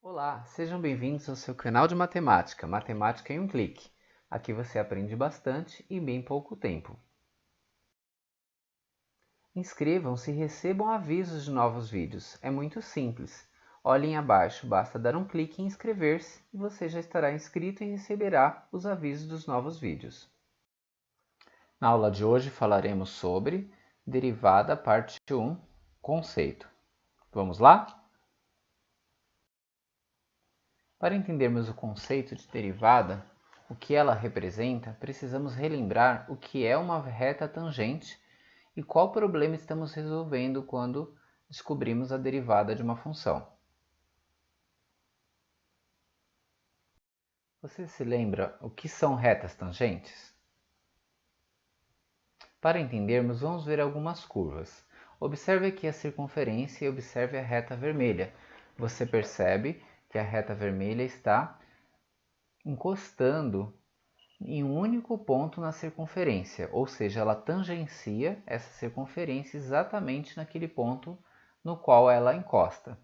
Olá, sejam bem-vindos ao seu canal de matemática, Matemática em um Clique. Aqui você aprende bastante e em bem pouco tempo. Inscrevam-se e recebam avisos de novos vídeos. É muito simples. Olhem abaixo, basta dar um clique em inscrever-se e você já estará inscrito e receberá os avisos dos novos vídeos. Na aula de hoje falaremos sobre derivada parte 1, conceito. Vamos lá? Para entendermos o conceito de derivada, o que ela representa, precisamos relembrar o que é uma reta tangente e qual problema estamos resolvendo quando descobrimos a derivada de uma função. Você se lembra o que são retas tangentes? Para entendermos, vamos ver algumas curvas. Observe aqui a circunferência e observe a reta vermelha. Você percebe que a reta vermelha está encostando em um único ponto na circunferência, ou seja, ela tangencia essa circunferência exatamente naquele ponto no qual ela encosta.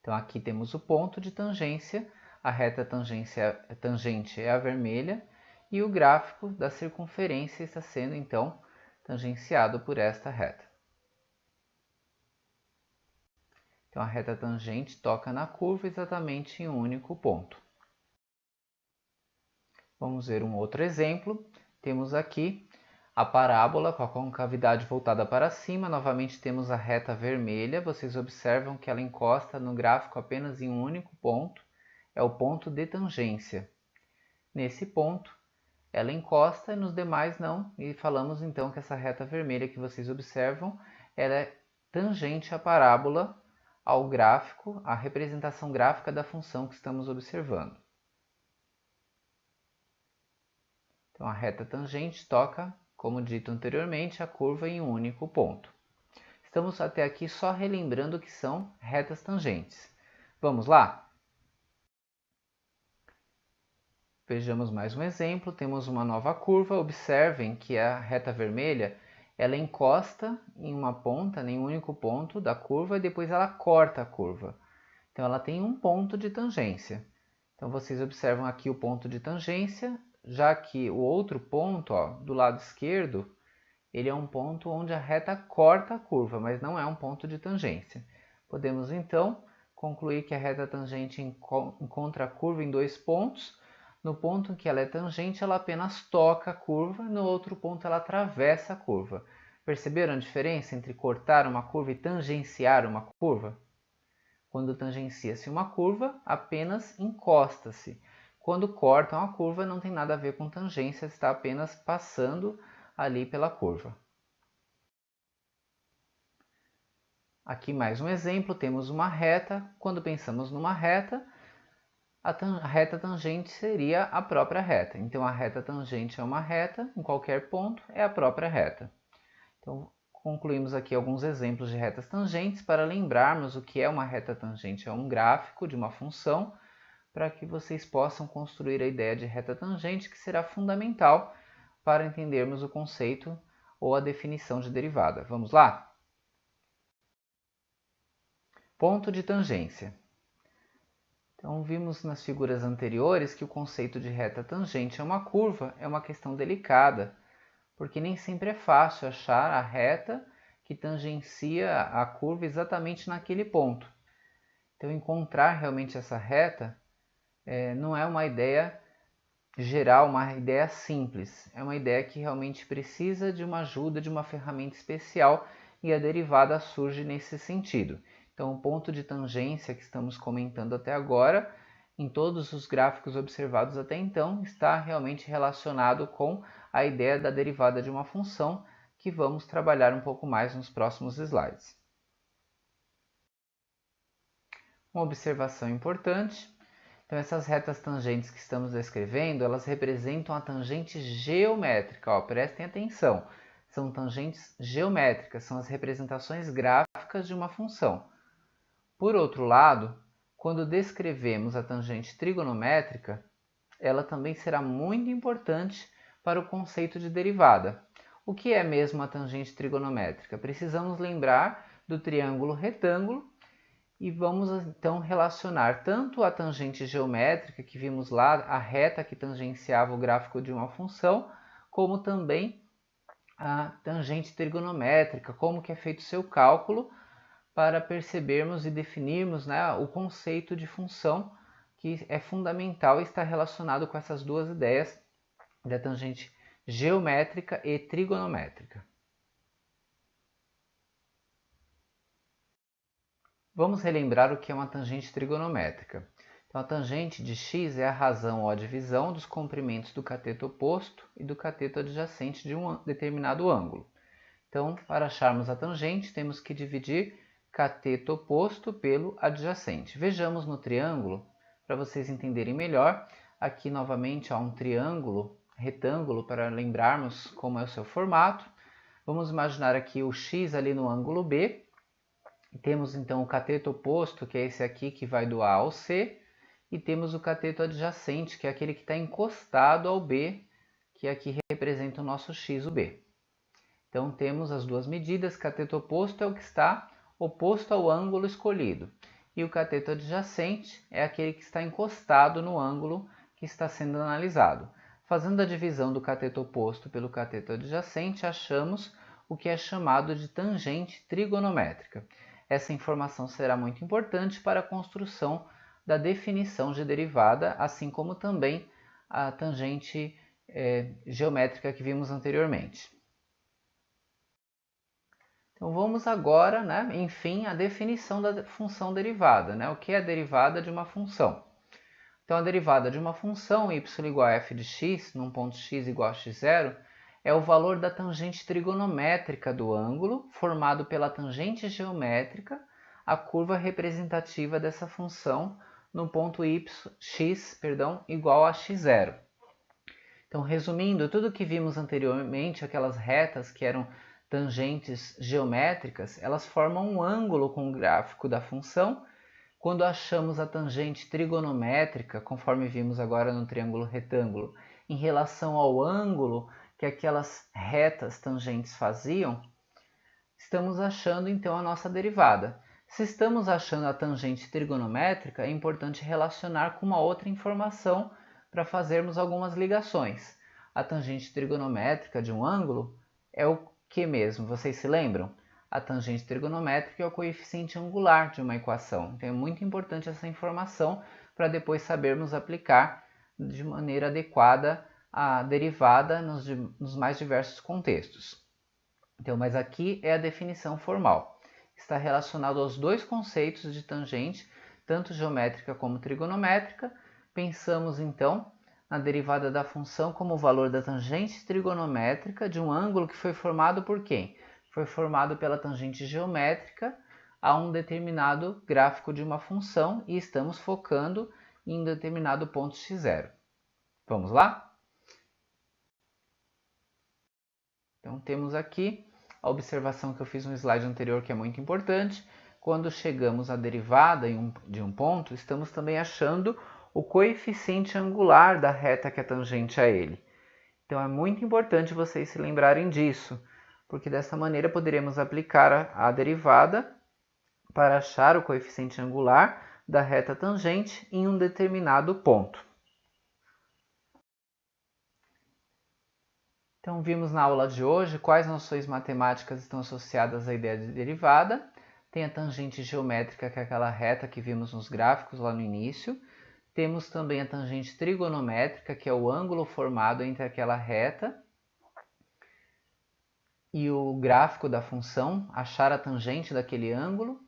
Então aqui temos o ponto de tangência, a reta tangente é a vermelha e o gráfico da circunferência está sendo então tangenciado por esta reta. Então a reta tangente toca na curva exatamente em um único ponto. Vamos ver um outro exemplo. Temos aqui a parábola com a concavidade voltada para cima. Novamente temos a reta vermelha. Vocês observam que ela encosta no gráfico apenas em um único ponto. É o ponto de tangência. Nesse ponto, ela encosta e nos demais não. E falamos então que essa reta vermelha que vocês observam, ela é tangente à parábola, ao gráfico, à representação gráfica da função que estamos observando. Então, a reta tangente toca, como dito anteriormente, a curva em um único ponto. Estamos até aqui só relembrando o que são retas tangentes. Vamos lá? Vejamos mais um exemplo. Temos uma nova curva. Observem que a reta vermelha ela encosta em uma ponta, em um único ponto da curva, e depois ela corta a curva. Então, ela tem um ponto de tangência. Então, vocês observam aqui o ponto de tangência, já que o outro ponto, do lado esquerdo, ele é um ponto onde a reta corta a curva, mas não é um ponto de tangência. Podemos, então, concluir que a reta tangente encontra a curva em dois pontos. No ponto em que ela é tangente, ela apenas toca a curva, no outro ponto ela atravessa a curva. Perceberam a diferença entre cortar uma curva e tangenciar uma curva? Quando tangencia-se uma curva, apenas encosta-se. Quando cortam a curva, não tem nada a ver com tangência, está apenas passando ali pela curva. Aqui mais um exemplo, temos uma reta. Quando pensamos numa reta, a reta tangente seria a própria reta. Então, a reta tangente é uma reta, em qualquer ponto, é a própria reta. Então, concluímos aqui alguns exemplos de retas tangentes para lembrarmos o que é uma reta tangente. É um gráfico de uma função para que vocês possam construir a ideia de reta tangente, que será fundamental para entendermos o conceito ou a definição de derivada. Vamos lá? Ponto de tangência. Então, vimos nas figuras anteriores que o conceito de reta tangente a uma curva é uma questão delicada, porque nem sempre é fácil achar a reta que tangencia a curva exatamente naquele ponto. Então, encontrar realmente essa reta não é uma ideia geral, uma ideia simples. É uma ideia que realmente precisa de uma ajuda, de uma ferramenta especial, e a derivada surge nesse sentido. Então, o ponto de tangência que estamos comentando até agora, em todos os gráficos observados até então, está realmente relacionado com a ideia da derivada de uma função, que vamos trabalhar um pouco mais nos próximos slides. Uma observação importante. Então, essas retas tangentes que estamos descrevendo, elas representam a tangente geométrica. Prestem atenção, são tangentes geométricas, são as representações gráficas de uma função. Por outro lado, quando descrevemos a tangente trigonométrica, ela também será muito importante para o conceito de derivada. O que é mesmo a tangente trigonométrica? Precisamos lembrar do triângulo retângulo e vamos então relacionar tanto a tangente geométrica que vimos lá, a reta que tangenciava o gráfico de uma função, como também a tangente trigonométrica, como que é feito o seu cálculo, para percebermos e definirmos, né, o conceito de função, que é fundamental e está relacionado com essas duas ideias da tangente geométrica e trigonométrica. Vamos relembrar o que é uma tangente trigonométrica. Então, a tangente de x é a razão ou a divisão dos comprimentos do cateto oposto e do cateto adjacente de um determinado ângulo. Então, para acharmos a tangente, temos que dividir cateto oposto pelo adjacente. Vejamos no triângulo, para vocês entenderem melhor. Aqui, novamente, há um triângulo retângulo para lembrarmos como é o seu formato. Vamos imaginar aqui o x ali no ângulo B. Temos então o cateto oposto, que é esse aqui que vai do A ao C, e temos o cateto adjacente, que é aquele que está encostado ao B, que aqui representa o nosso x, o B. Então temos as duas medidas, cateto oposto é o que está oposto ao ângulo escolhido, e o cateto adjacente é aquele que está encostado no ângulo que está sendo analisado. Fazendo a divisão do cateto oposto pelo cateto adjacente, achamos o que é chamado de tangente trigonométrica. Essa informação será muito importante para a construção da definição de derivada, assim como também a tangente geométrica que vimos anteriormente. Então vamos agora, né, enfim, à definição da função derivada. Né? O que é a derivada de uma função? Então a derivada de uma função y igual a f de x, num ponto x igual a x0, é o valor da tangente trigonométrica do ângulo formado pela tangente geométrica, a curva representativa dessa função no ponto x igual a x0. Então, resumindo, tudo que vimos anteriormente, aquelas retas que eram tangentes geométricas, elas formam um ângulo com o gráfico da função. Quando achamos a tangente trigonométrica, conforme vimos agora no triângulo retângulo, em relação ao ângulo que aquelas retas tangentes faziam, estamos achando então a nossa derivada. Se estamos achando a tangente trigonométrica, é importante relacionar com uma outra informação para fazermos algumas ligações. A tangente trigonométrica de um ângulo é o que mesmo? Vocês se lembram? A tangente trigonométrica é o coeficiente angular de uma equação. Então é muito importante essa informação para depois sabermos aplicar de maneira adequada a derivada nos mais diversos contextos. Então, mas aqui é a definição formal. Está relacionado aos dois conceitos de tangente, tanto geométrica como trigonométrica. Pensamos então na derivada da função como o valor da tangente trigonométrica de um ângulo que foi formado por quem? Foi formado pela tangente geométrica a um determinado gráfico de uma função e estamos focando em um determinado ponto x0. Vamos lá? Então temos aqui a observação que eu fiz no slide anterior, que é muito importante. Quando chegamos à derivada de um ponto, estamos também achando o coeficiente angular da reta que é tangente a ele. Então é muito importante vocês se lembrarem disso, porque dessa maneira poderemos aplicar a derivada para achar o coeficiente angular da reta tangente em um determinado ponto. Então vimos na aula de hoje quais noções matemáticas estão associadas à ideia de derivada. Tem a tangente geométrica, que é aquela reta que vimos nos gráficos lá no início. Temos também a tangente trigonométrica, que é o ângulo formado entre aquela reta e o gráfico da função, achar a tangente daquele ângulo.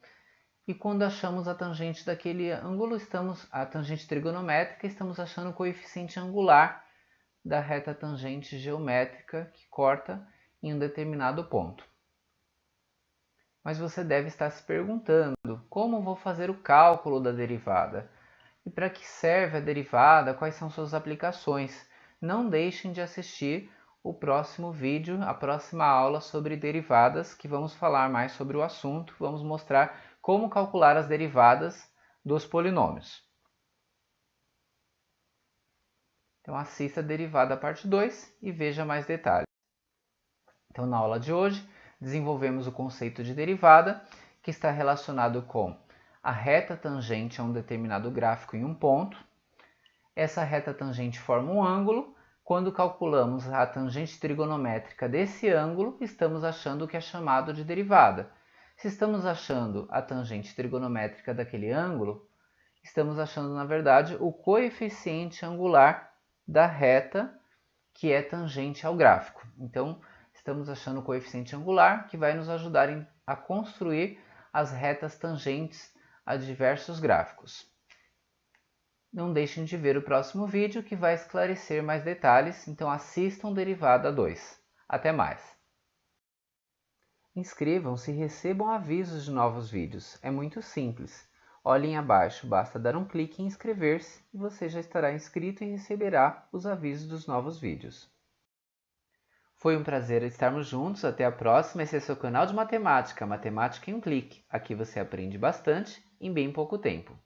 E quando achamos a tangente daquele ângulo, a tangente trigonométrica, estamos achando o coeficiente angular da reta tangente geométrica que corta em um determinado ponto. Mas você deve estar se perguntando, como vou fazer o cálculo da derivada? E para que serve a derivada? Quais são suas aplicações? Não deixem de assistir o próximo vídeo, a próxima aula sobre derivadas, que vamos falar mais sobre o assunto. Vamos mostrar como calcular as derivadas dos polinômios. Então assista a derivada parte 2 e veja mais detalhes. Então na aula de hoje desenvolvemos o conceito de derivada, que está relacionado com a reta tangente a um determinado gráfico em um ponto. Essa reta tangente forma um ângulo. Quando calculamos a tangente trigonométrica desse ângulo, estamos achando o que é chamado de derivada. Se estamos achando a tangente trigonométrica daquele ângulo, estamos achando, na verdade, o coeficiente angular da reta que é tangente ao gráfico. Então, estamos achando o coeficiente angular que vai nos ajudar a construir as retas tangentes a diversos gráficos. Não deixem de ver o próximo vídeo que vai esclarecer mais detalhes, então assistam Derivada 2. Até mais! Inscrevam-se e recebam avisos de novos vídeos. É muito simples. Olhem abaixo, basta dar um clique em inscrever-se e você já estará inscrito e receberá os avisos dos novos vídeos. Foi um prazer estarmos juntos. Até a próxima. Esse é seu canal de matemática, Matemática em um Clique. Aqui você aprende bastante em bem pouco tempo.